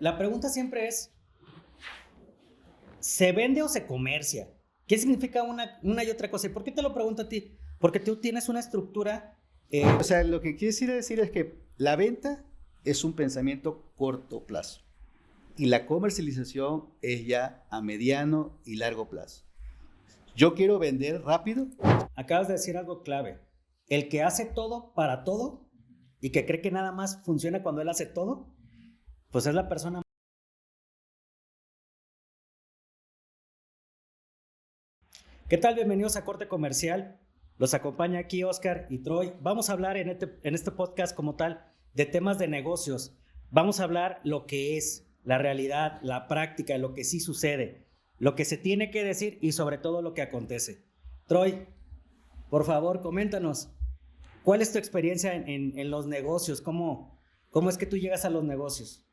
La pregunta siempre es, ¿se vende o se comercia? ¿Qué significa una y otra cosa? ¿Y por qué te lo pregunto a ti? Porque tú tienes una estructura. O sea, lo que quisiera decir es que la venta es un pensamiento corto plazo y la comercialización es ya a mediano y largo plazo. Yo quiero vender rápido. Acabas de decir algo clave. El que hace todo para todo y que cree que nada más funciona cuando él hace todo, pues es la persona. ¿Qué tal? Bienvenidos a Corte Comercial. Los acompaña aquí Oscar y Troy. Vamos a hablar en este podcast como tal de temas de negocios. Vamos a hablar lo que es la realidad, la práctica, lo que sí sucede, lo que se tiene que decir y sobre todo lo que acontece. Troy, por favor, coméntanos, ¿cuál es tu experiencia en los negocios? ¿Cómo es que tú llegas a los negocios?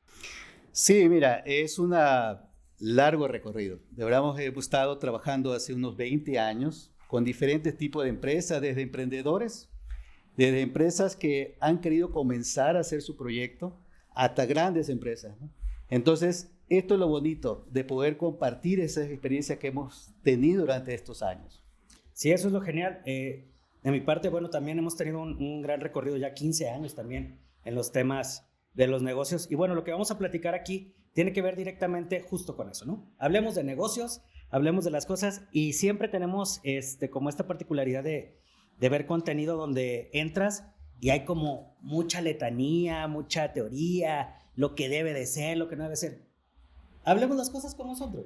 Sí, mira, es un largo recorrido. De verdad hemos estado trabajando hace unos 20 años con diferentes tipos de empresas, desde emprendedores, desde empresas que han querido comenzar a hacer su proyecto, hasta grandes empresas, ¿no? Entonces, esto es lo bonito de poder compartir esas experiencias que hemos tenido durante estos años. Sí, eso es lo genial. De mi parte, bueno, también hemos tenido un gran recorrido, ya 15 años también en los temas de los negocios. Y bueno, lo que vamos a platicar aquí tiene que ver directamente justo con eso, ¿no? Hablemos de negocios, hablemos de las cosas y siempre tenemos como esta particularidad de ver contenido donde entras y hay como mucha letanía, mucha teoría, lo que debe de ser, lo que no debe ser. Hablemos las cosas como nosotros.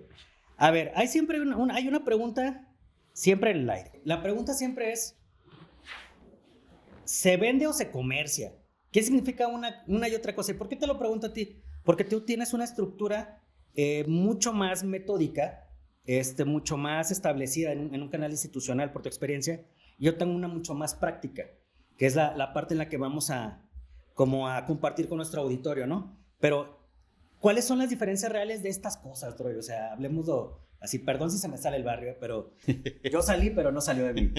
A ver, hay siempre hay una pregunta siempre en el aire. La pregunta siempre es, ¿se vende o se comercia? ¿Qué significa una y otra cosa? ¿Y por qué te lo pregunto a ti? Porque tú tienes una estructura mucho más metódica, mucho más establecida en un canal institucional por tu experiencia. Y yo tengo una mucho más práctica, que es la parte en la que vamos como a compartir con nuestro auditorio, ¿no? Pero, ¿cuáles son las diferencias reales de estas cosas, Troy? O sea, hablemoslo así, perdón si se me sale el barrio, pero yo salí, pero no salió de mí.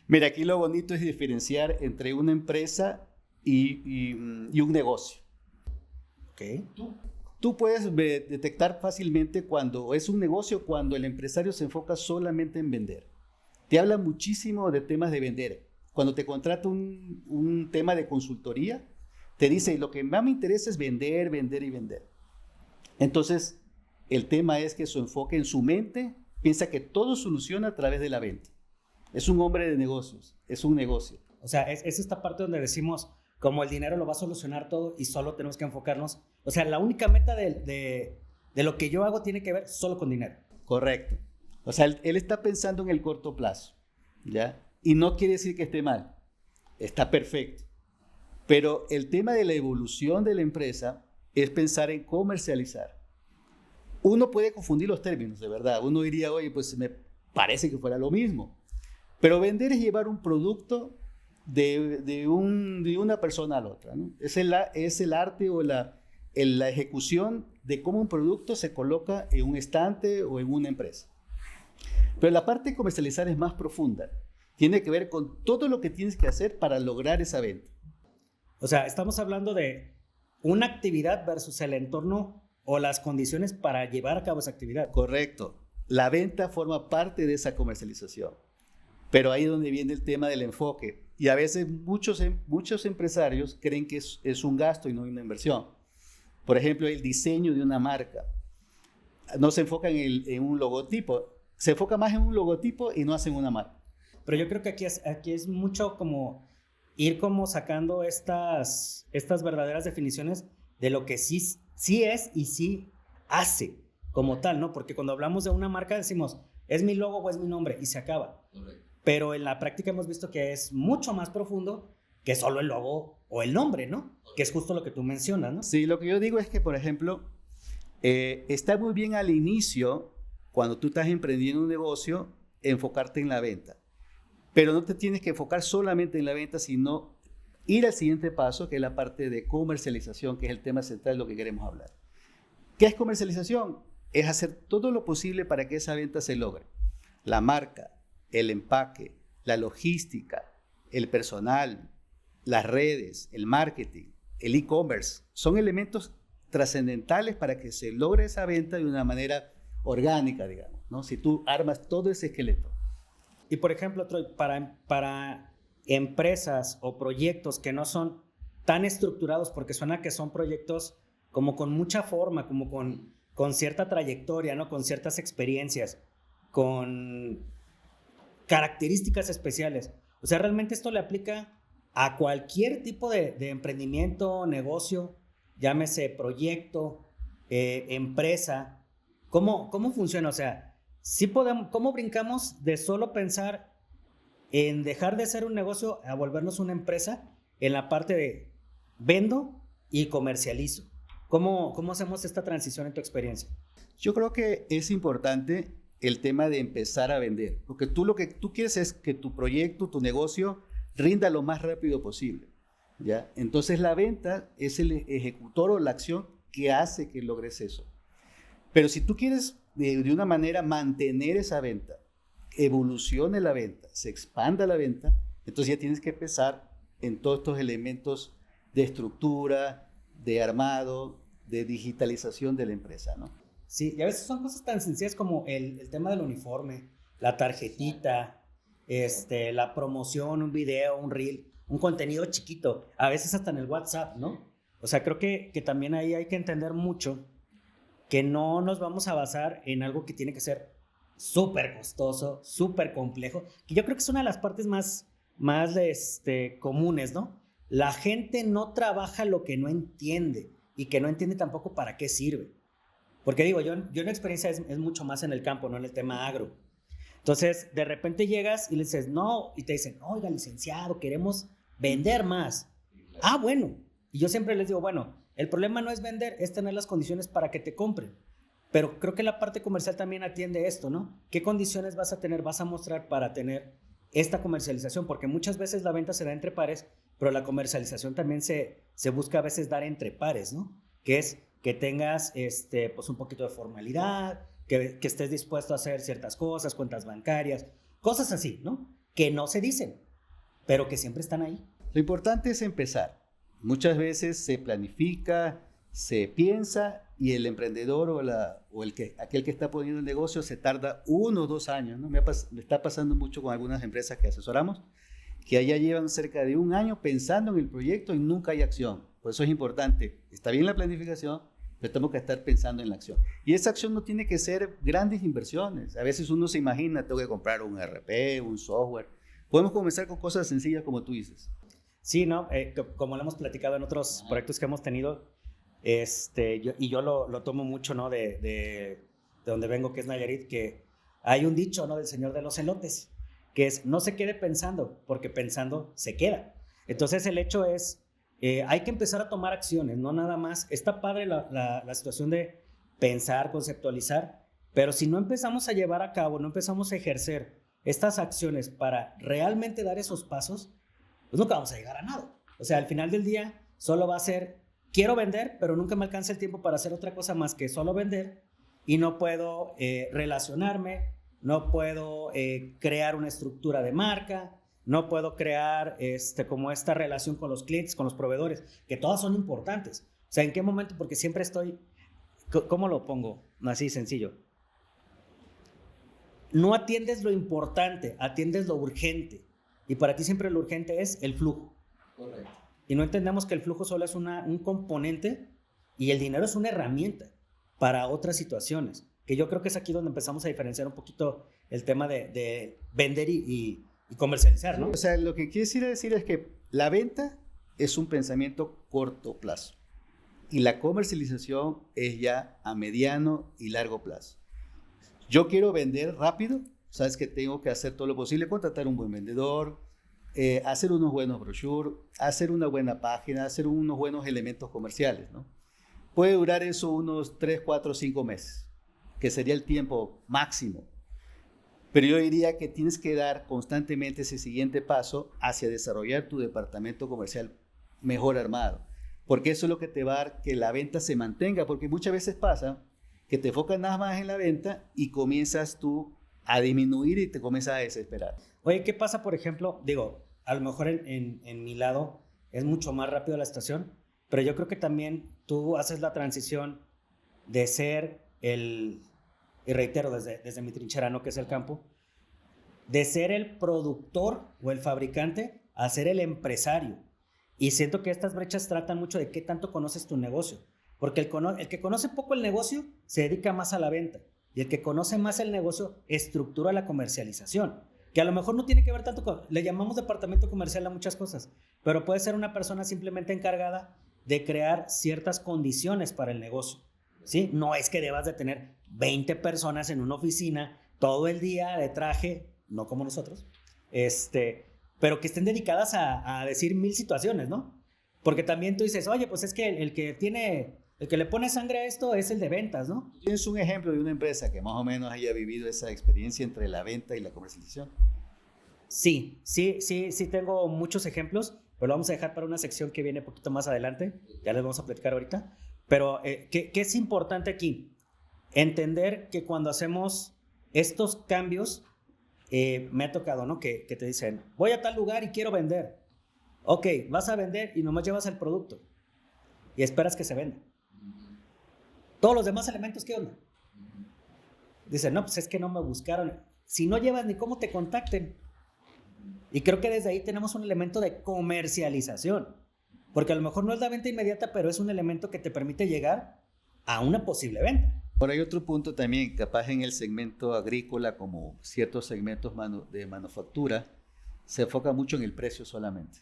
Mira, aquí lo bonito es diferenciar entre una empresa y un negocio. Ok. Tú puedes detectar fácilmente cuando es un negocio, cuando el empresario se enfoca solamente en vender. Te habla muchísimo de temas de vender. Cuando te contrata un tema de consultoría, te dice, lo que más me interesa es vender, vender y vender. Entonces, el tema es que su enfoque en su mente piensa que todo soluciona a través de la venta. Es un hombre de negocios, es un negocio. O sea, es esta parte donde decimos, como el dinero lo va a solucionar todo y solo tenemos que enfocarnos. O sea, la única meta de lo que yo hago tiene que ver solo con dinero. Correcto. O sea, él está pensando en el corto plazo, ¿ya? Y no quiere decir que esté mal, está perfecto. Pero el tema de la evolución de la empresa es pensar en comercializar. Uno puede confundir los términos, de verdad. Uno diría, oye, pues me parece que fuera lo mismo. Pero vender es llevar un producto de una persona a la otra, ¿no? Es el arte o la ejecución de cómo un producto se coloca en un estante o en una empresa. Pero la parte de comercializar es más profunda. Tiene que ver con todo lo que tienes que hacer para lograr esa venta. O sea, estamos hablando de una actividad versus el entorno o las condiciones para llevar a cabo esa actividad. Correcto. La venta forma parte de esa comercialización. Pero ahí es donde viene el tema del enfoque. Y a veces muchos empresarios creen que es un gasto y no una inversión. Por ejemplo, el diseño de una marca. No se enfocan en un logotipo. Se enfoca más en un logotipo y no hacen una marca. Pero yo creo que aquí es mucho como ir como sacando estas verdaderas definiciones de lo que sí es y sí hace como tal, ¿no? Porque cuando hablamos de una marca decimos, es mi logo o es mi nombre y se acaba. Correcto. Pero en la práctica hemos visto que es mucho más profundo que solo el logo o el nombre, ¿no? Que es justo lo que tú mencionas, ¿no? Sí, lo que yo digo es que, por ejemplo, está muy bien al inicio, cuando tú estás emprendiendo un negocio, enfocarte en la venta. Pero no te tienes que enfocar solamente en la venta, sino ir al siguiente paso, que es la parte de comercialización, que es el tema central de lo que queremos hablar. ¿Qué es comercialización? Es hacer todo lo posible para que esa venta se logre. La marca, el empaque, la logística, el personal, las redes, el marketing, el e-commerce, son elementos trascendentales para que se logre esa venta de una manera orgánica, digamos, ¿no? Si tú armas todo ese esqueleto. Y por ejemplo, Troy, para empresas o proyectos que no son tan estructurados, porque suena que son proyectos como con mucha forma, como con cierta trayectoria, ¿no? Con ciertas experiencias, con características especiales. O sea, realmente esto le aplica a cualquier tipo de emprendimiento, negocio, llámese proyecto, empresa. ¿Cómo funciona? O sea, sí podemos, ¿cómo brincamos de solo pensar en dejar de ser un negocio a volvernos una empresa en la parte de vendo y comercializo? ¿Cómo hacemos esta transición en tu experiencia? Yo creo que es importante el tema de empezar a vender, porque tú lo que tú quieres es que tu proyecto, tu negocio, rinda lo más rápido posible, ¿ya? Entonces la venta es el ejecutor o la acción que hace que logres eso. Pero si tú quieres de una manera mantener esa venta, evolucione la venta, se expanda la venta, entonces ya tienes que pensar en todos estos elementos de estructura, de armado, de digitalización de la empresa, ¿no? Sí, y a veces son cosas tan sencillas como el tema del uniforme, la tarjetita, la promoción, un video, un reel, un contenido chiquito, a veces hasta en el WhatsApp, ¿no? O sea, creo que también ahí hay que entender mucho que no nos vamos a basar en algo que tiene que ser súper costoso, súper complejo, que yo creo que es una de las partes más comunes, ¿no? La gente no trabaja lo que no entiende y que no entiende tampoco para qué sirve. Porque digo, yo en experiencia es mucho más en el campo, no en el tema agro. Entonces, de repente llegas y le dices, no, y te dicen, oiga, licenciado, queremos vender más. Ah, bueno. Y yo siempre les digo, bueno, el problema no es vender, es tener las condiciones para que te compren. Pero creo que la parte comercial también atiende esto, ¿no? ¿Qué condiciones vas a tener, vas a mostrar para tener esta comercialización? Porque muchas veces la venta se da entre pares, pero la comercialización también se busca a veces dar entre pares, ¿no? Que es que tengas pues un poquito de formalidad, que estés dispuesto a hacer ciertas cosas, cuentas bancarias, cosas así, ¿no? Que no se dicen, pero que siempre están ahí. Lo importante es empezar. Muchas veces se planifica, se piensa y el emprendedor aquel que está poniendo el negocio se tarda 1 o 2 años, ¿no? Me está pasando mucho con algunas empresas que asesoramos, que allá llevan cerca de 1 año pensando en el proyecto y nunca hay acción. Por eso es importante, está bien la planificación, pero tenemos que estar pensando en la acción. Y esa acción no tiene que ser grandes inversiones. A veces uno se imagina, tengo que comprar un ERP, un software. Podemos comenzar con cosas sencillas como tú dices. Sí, ¿no? Como lo hemos platicado en otros proyectos que hemos tenido, yo lo tomo mucho, ¿no? De donde vengo, que es Nayarit, que hay un dicho, ¿no? Del señor de los elotes, que es, no se quede pensando, porque pensando se queda. Entonces el hecho es, hay que empezar a tomar acciones, no nada más. Está padre la situación de pensar, conceptualizar, pero si no empezamos a llevar a cabo, no empezamos a ejercer estas acciones para realmente dar esos pasos, pues nunca vamos a llegar a nada. O sea, al final del día solo va a ser, quiero vender, pero nunca me alcanza el tiempo para hacer otra cosa más que solo vender y no puedo relacionarme, no puedo crear una estructura de marca, no puedo crear como esta relación con los clientes, con los proveedores, que todas son importantes. O sea, ¿en qué momento? Porque siempre estoy, ¿cómo lo pongo? Así sencillo. No atiendes lo importante, atiendes lo urgente. Y para ti siempre lo urgente es el flujo. Correcto. Y no entendemos que el flujo solo es un componente y el dinero es una herramienta para otras situaciones. Que yo creo que es aquí donde empezamos a diferenciar un poquito el tema de vender y comercializar, ¿no? O sea, lo que quiere decir es que la venta es un pensamiento corto plazo y la comercialización es ya a mediano y largo plazo. Yo quiero vender rápido, sabes que tengo que hacer todo lo posible, contratar un buen vendedor, hacer unos buenos brochures, hacer una buena página, hacer unos buenos elementos comerciales, ¿no? Puede durar eso unos 3, 4, 5 meses, que sería el tiempo máximo. Pero yo diría que tienes que dar constantemente ese siguiente paso hacia desarrollar tu departamento comercial mejor armado. Porque eso es lo que te va a dar que la venta se mantenga. Porque muchas veces pasa que te enfocas nada más en la venta y comienzas tú a disminuir y te comienzas a desesperar. Oye, ¿qué pasa, por ejemplo? Digo, a lo mejor en mi lado es mucho más rápido la estación, pero yo creo que también tú haces la transición de ser y reitero desde mi trinchera, ¿no? Que es el campo, de ser el productor o el fabricante a ser el empresario. Y siento que estas brechas tratan mucho de qué tanto conoces tu negocio. Porque el que conoce poco el negocio se dedica más a la venta. Y el que conoce más el negocio estructura la comercialización. Que a lo mejor no tiene que ver tanto con... Le llamamos departamento comercial a muchas cosas. Pero puede ser una persona simplemente encargada de crear ciertas condiciones para el negocio. ¿Sí? No es que debas de tener 20 personas en una oficina todo el día de traje, no como nosotros, pero que estén dedicadas a decir 1000 situaciones, ¿no? Porque también tú dices, oye, pues es que el que le pone sangre a esto es el de ventas, ¿no? ¿Tienes un ejemplo de una empresa que más o menos haya vivido esa experiencia entre la venta y la comercialización? Sí tengo muchos ejemplos, pero lo vamos a dejar para una sección que viene un poquito más adelante, ya les vamos a platicar ahorita. Pero, ¿qué es importante aquí? Entender que cuando hacemos estos cambios, me ha tocado, ¿no? Que te dicen, voy a tal lugar y quiero vender. Ok, vas a vender y nomás llevas el producto y esperas que se venda. Todos los demás elementos, ¿qué onda? Dicen, no, pues es que no me buscaron. Si no llevas ni cómo te contacten. Y creo que desde ahí tenemos un elemento de comercialización. Porque a lo mejor no es la venta inmediata, pero es un elemento que te permite llegar a una posible venta. Ahora hay otro punto también, capaz en el segmento agrícola, como ciertos segmentos de manufactura, se enfoca mucho en el precio solamente.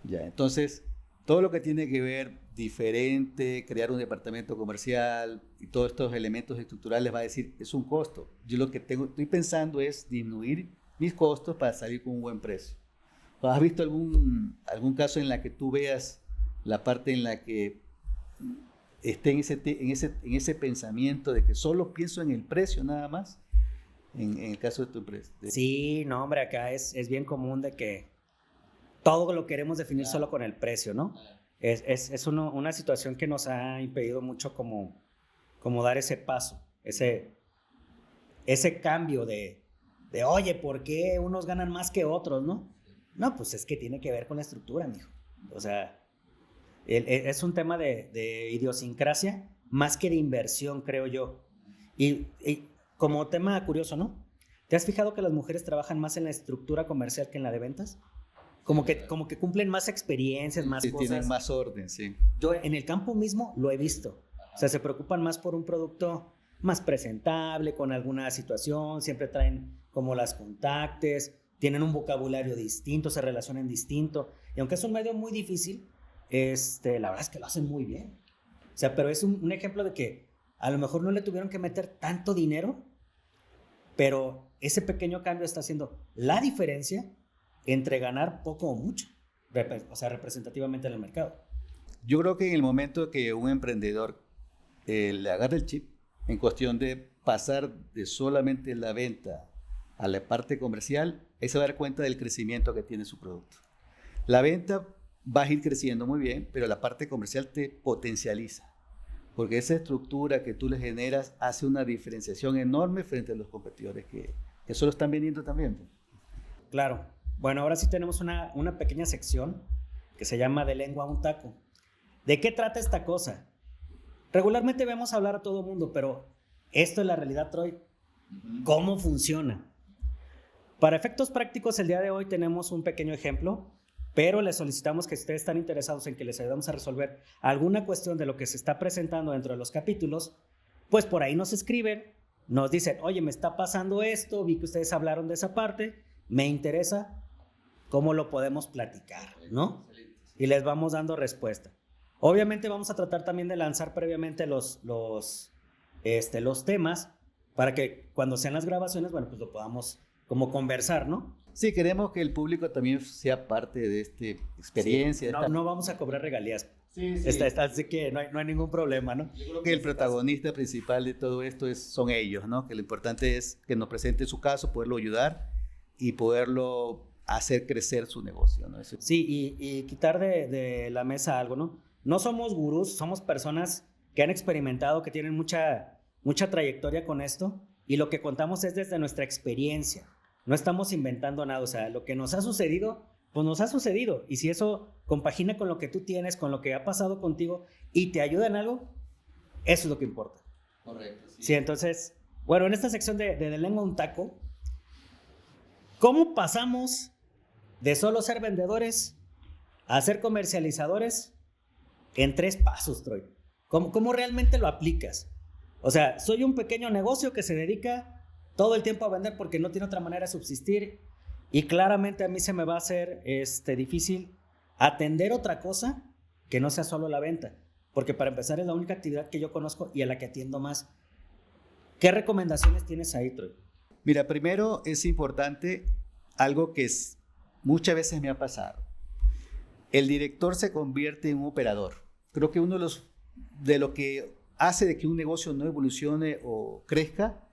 Ya, entonces, todo lo que tiene que ver diferente, crear un departamento comercial y todos estos elementos estructurales va a decir, es un costo. Yo lo que estoy pensando es disminuir mis costos para salir con un buen precio. ¿Has visto algún caso en la que tú veas la parte en la que esté en ese pensamiento de que solo pienso en el precio nada más? En el caso de tu empresa. Sí, no, hombre, acá es bien común de que todo lo queremos definir solo con el precio, ¿no? Es una situación que nos ha impedido mucho como dar ese paso, ese cambio de, oye, ¿por qué unos ganan más que otros, no? No, pues es que tiene que ver con la estructura, mijo. O sea, es un tema de idiosincrasia más que de inversión, creo yo. Y como tema curioso, ¿no? ¿Te has fijado que las mujeres trabajan más en la estructura comercial que en la de ventas? Como que cumplen más experiencias, más cosas. Tienen más orden, sí. Yo en el campo mismo lo he visto. O sea, se preocupan más por un producto más presentable, con alguna situación, siempre traen como las contactes, tienen un vocabulario distinto, se relacionan distinto. Y aunque es un medio muy difícil, la verdad es que lo hacen muy bien. O sea, pero es un ejemplo de que a lo mejor no le tuvieron que meter tanto dinero, pero ese pequeño cambio está haciendo la diferencia entre ganar poco o mucho, o sea, representativamente en el mercado. Yo creo que en el momento que un emprendedor le agarra el chip, en cuestión de pasar de solamente la venta a la parte comercial, ahí se va a dar cuenta del crecimiento que tiene su producto. La venta va a ir creciendo muy bien, pero la parte comercial te potencializa, porque esa estructura que tú le generas hace una diferenciación enorme frente a los competidores que solo están vendiendo también. Claro. Bueno, ahora sí tenemos una pequeña sección que se llama De lengua a un taco. ¿De qué trata esta cosa? Regularmente vemos hablar a todo mundo, pero esto es la realidad, Troy. ¿Cómo funciona? Para efectos prácticos, el día de hoy tenemos un pequeño ejemplo, pero les solicitamos que si ustedes están interesados en que les ayudemos a resolver alguna cuestión de lo que se está presentando dentro de los capítulos, pues por ahí nos escriben, nos dicen, oye, me está pasando esto, vi que ustedes hablaron de esa parte, me interesa, ¿cómo lo podemos platicar, no? Y les vamos dando respuesta. Obviamente vamos a tratar también de lanzar previamente los temas para que cuando sean las grabaciones, bueno, pues lo podamos como conversar, ¿no? Sí, queremos que el público también sea parte de esta experiencia. Sí, no vamos a cobrar regalías. Sí. Así que no hay ningún problema, ¿no? Yo creo que el protagonista principal de todo esto son ellos, ¿no? Que lo importante es que nos presente su caso, poderlo ayudar y poderlo hacer crecer su negocio, ¿no? Sí, y quitar de la mesa algo, ¿no? No somos gurús, somos personas que han experimentado, que tienen mucha trayectoria con esto, y lo que contamos es desde nuestra experiencia. No estamos inventando nada, o sea, lo que nos ha sucedido pues nos ha sucedido. Y si eso compagina con lo que tú tienes, con lo que ha pasado contigo y te ayuda en algo, eso es lo que importa. Correcto. Sí, sí, entonces, bueno, en esta sección de lengua un taco, ¿cómo pasamos de solo ser vendedores a ser comercializadores en 3 pasos, Troy? ¿Cómo realmente lo aplicas? O sea, soy un pequeño negocio que se dedica todo el tiempo a vender porque no tiene otra manera de subsistir y claramente a mí se me va a hacer difícil atender otra cosa que no sea solo la venta, porque para empezar es la única actividad que yo conozco y a la que atiendo más. ¿Qué recomendaciones tienes ahí, Troy? Mira, primero es importante algo que muchas veces me ha pasado. El director se convierte en un operador. Creo que uno de lo que hace de que un negocio no evolucione o crezca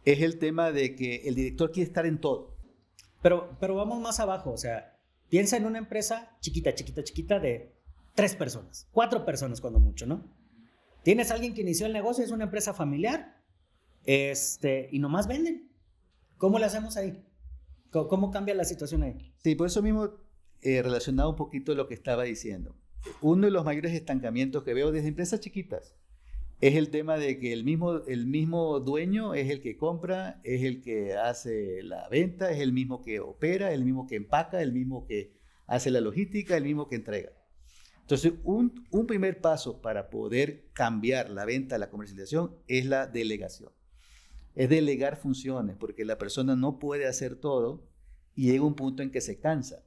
es el tema de que el director quiere estar en todo. Pero vamos más abajo, o sea, piensa en una empresa chiquita de 3 personas, 4 personas cuando mucho, ¿no? Tienes a alguien que inició el negocio, es una empresa familiar, y nomás venden. ¿Cómo le hacemos ahí? ¿Cómo cambia la situación ahí? Sí, por eso mismo, relacionado un poquito a lo que estaba diciendo. Uno de los mayores estancamientos que veo desde empresas chiquitas es el tema de que el mismo dueño es el que compra, es el que hace la venta, es el mismo que opera, el mismo que empaca, el mismo que hace la logística, el mismo que entrega. Entonces, un primer paso para poder cambiar la venta, la comercialización, es la delegación. Es delegar funciones, porque la persona no puede hacer todo y llega un punto en que se cansa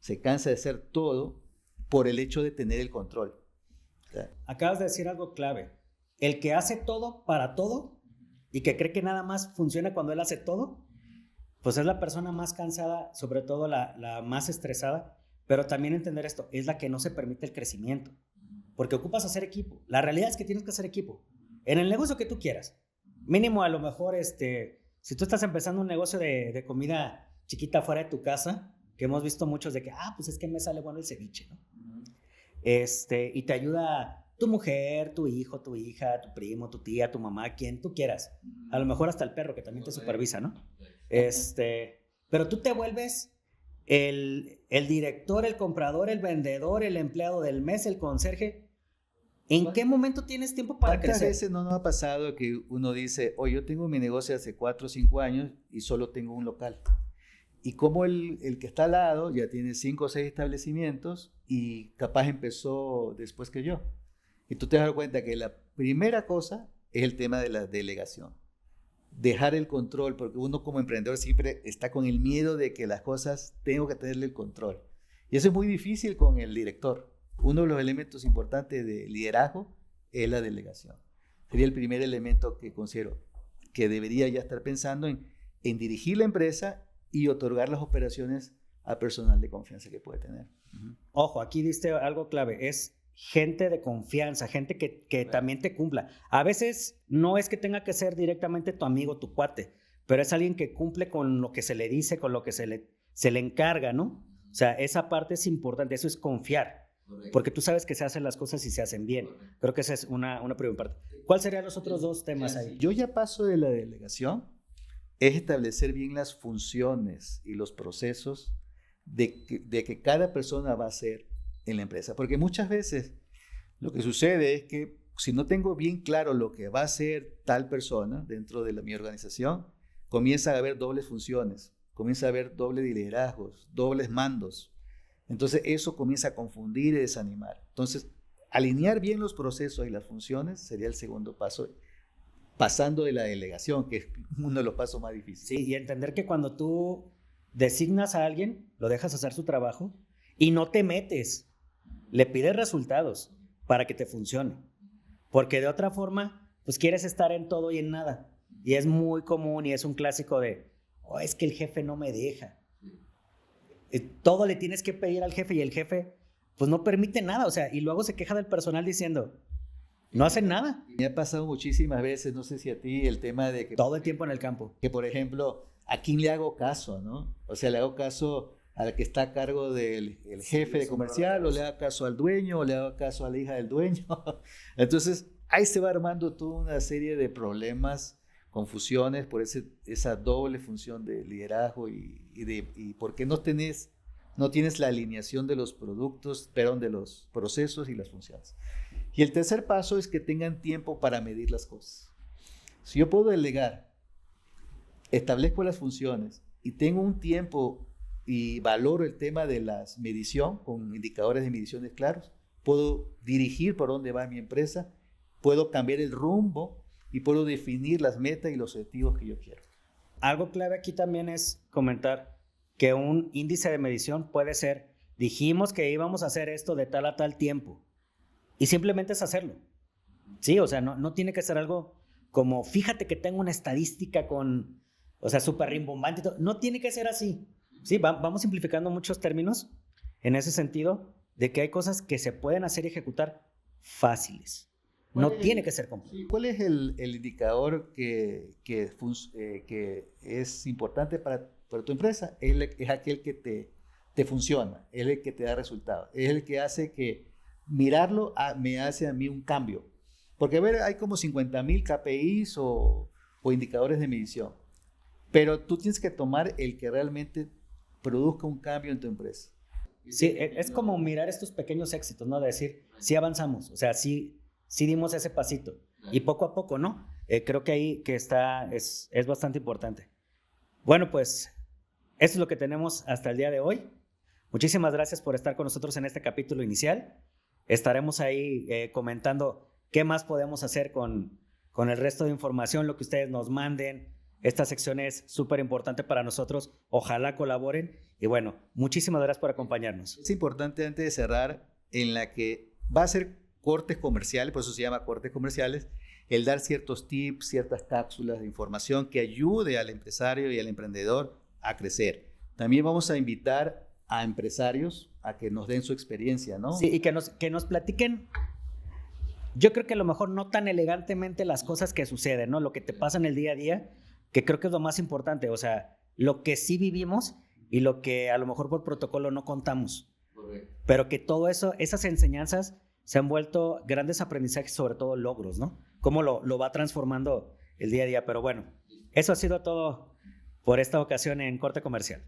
de hacer todo por el hecho de tener el control. Acabas de decir algo clave. El que hace todo para todo y que cree que nada más funciona cuando él hace todo, pues es la persona más cansada, sobre todo la más estresada, pero también entender esto, es la que no se permite el crecimiento, porque ocupas hacer equipo. La realidad es que tienes que hacer equipo, en el negocio que tú quieras. Mínimo a lo mejor, si tú estás empezando un negocio de comida chiquita fuera de tu casa, que hemos visto muchos de que, pues es que me sale bueno el ceviche, ¿no? Y te ayuda tu mujer, tu hijo, tu hija, tu primo, tu tía, tu mamá, quien tú quieras. A lo mejor hasta el perro que también te supervisa, ¿no? Pero tú te vuelves el director, el comprador, el vendedor, el empleado del mes, el conserje. ¿En qué momento tienes tiempo para crecer? ¿Cuántas veces no nos ha pasado que uno dice, yo tengo mi negocio hace 4 o 5 años y solo tengo un local? Y como el que está al lado ya tiene 5 o 6 establecimientos y capaz empezó después que yo. Y tú te das cuenta que la primera cosa es el tema de la delegación. Dejar el control, porque uno como emprendedor siempre está con el miedo de que las cosas tengo que tenerle el control. Y eso es muy difícil con el director. Uno de los elementos importantes de liderazgo es la delegación. Sería el primer elemento que considero que debería ya estar pensando en dirigir la empresa y otorgar las operaciones a personal de confianza que puede tener. Ojo, aquí diste algo clave, es gente de confianza, gente que también te cumpla. A veces no es que tenga que ser directamente tu amigo, tu cuate, pero es alguien que cumple con lo que se le dice, con lo que se le encarga, ¿no? O sea, esa parte es importante, eso es confiar, porque tú sabes que se hacen las cosas y se hacen bien. Creo que esa es una primera parte. ¿Cuáles serían los otros 2 temas ahí? Yo ya paso de la delegación, es establecer bien las funciones y los procesos de que cada persona va a hacer en la empresa. Porque muchas veces lo que sucede es que si no tengo bien claro lo que va a hacer tal persona dentro de mi organización, comienza a haber dobles funciones, comienza a haber doble liderazgos, dobles mandos. Entonces eso comienza a confundir y desanimar. Entonces, alinear bien los procesos y las funciones sería el segundo paso, pasando de la delegación, que es uno de los pasos más difíciles. Sí, y entender que cuando tú designas a alguien, lo dejas hacer su trabajo y no te metes, le pides resultados para que te funcione. Porque de otra forma, pues quieres estar en todo y en nada. Y es muy común y es un clásico de, es que el jefe no me deja. Todo le tienes que pedir al jefe y el jefe pues no permite nada. O sea, y luego se queja del personal diciendo, no hacen nada. Me ha pasado muchísimas veces, no sé si a ti, el tema de que... Todo el tiempo en el campo. Que, por ejemplo, ¿a quién le hago caso, no? O sea, le hago caso al que está a cargo del jefe de comercial, o le hago caso al dueño, o le hago caso a la hija del dueño. Entonces, ahí se va armando toda una serie de problemas, confusiones por esa doble función de liderazgo y por qué no tenés No tienes la alineación de los productos, perdón, de los procesos y las funciones. Y el tercer paso es que tengan tiempo para medir las cosas. Si yo puedo delegar, establezco las funciones y tengo un tiempo y valoro el tema de la medición con indicadores de mediciones claros, puedo dirigir por dónde va mi empresa, puedo cambiar el rumbo y puedo definir las metas y los objetivos que yo quiero. Algo clave aquí también es comentar que un índice de medición puede ser, dijimos que íbamos a hacer esto de tal a tal tiempo, y simplemente es hacerlo. Sí, o sea, no tiene que ser algo como, fíjate que tengo una estadística con, o sea, súper rimbombante y todo. No tiene que ser así. Sí, vamos simplificando muchos términos en ese sentido de que hay cosas que se pueden hacer y ejecutar fáciles. No tiene que ser complejo. ¿Cuál es el indicador que es importante para tu empresa? Es aquel que te funciona, es el que te da resultados, es el que hace que mirarlo me hace a mí un cambio. Porque a ver, hay como 50,000 KPIs o indicadores de medición, pero tú tienes que tomar el que realmente produzca un cambio en tu empresa. Sí, es como mirar estos pequeños éxitos, ¿no? De decir, sí avanzamos, o sea, sí dimos ese pasito. Y poco a poco, ¿no? Creo que ahí que es bastante importante. Bueno, pues, eso es lo que tenemos hasta el día de hoy. Muchísimas gracias por estar con nosotros en este capítulo inicial. Estaremos ahí comentando qué más podemos hacer con el resto de información, lo que ustedes nos manden. Esta sección es súper importante para nosotros. Ojalá colaboren. Y bueno, muchísimas gracias por acompañarnos. Es importante, antes de cerrar, en la que va a ser cortes comerciales, por eso se llama cortes comerciales, el dar ciertos tips, ciertas cápsulas de información que ayude al empresario y al emprendedor a crecer. También vamos a invitar a empresarios a que nos den su experiencia, ¿no? Sí, y que nos platiquen, yo creo que a lo mejor no tan elegantemente las cosas que suceden, ¿no? Lo que te pasa en el día a día, que creo que es lo más importante, o sea, lo que sí vivimos y lo que a lo mejor por protocolo no contamos. Correcto. Pero que todo eso, esas enseñanzas se han vuelto grandes aprendizajes, sobre todo logros, ¿no? Cómo lo va transformando el día a día. Pero bueno, eso ha sido todo por esta ocasión en Corte Comercial.